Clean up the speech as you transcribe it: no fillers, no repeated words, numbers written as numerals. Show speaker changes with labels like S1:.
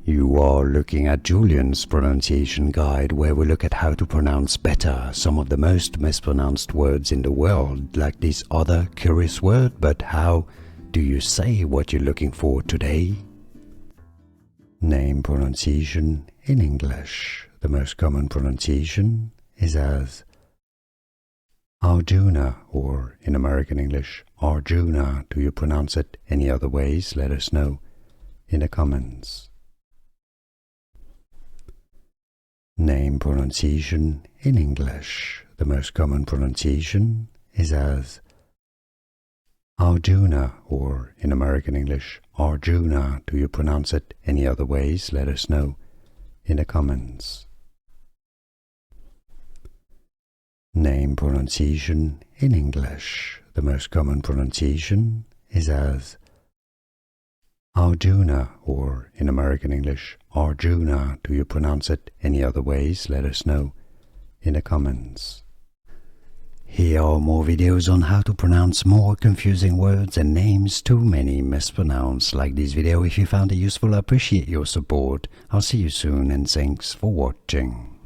S1: You are looking at Julian's pronunciation guide, where we look at how to pronounce better some of the most mispronounced words in the world, like this other curious word. But how do you say what you're looking for today? Name pronunciation in English. The most common pronunciation is as Arjuna, or in American English, Arjuna. Do you pronounce it any other ways? Let us know in the comments. Name pronunciation in English. The most common pronunciation is as Arjuna, or in American English, Arjuna. Do you pronounce it any other ways? Let us know in the comments. Name pronunciation in English. The most common pronunciation is as Arjuna, or in American English, Arjuna. Do you pronounce it any other ways? Let us know in the comments. Here are more videos on how to pronounce more confusing words and names too many mispronounced. Like this video if you found it useful. I appreciate your support. I'll see you soon and thanks for watching.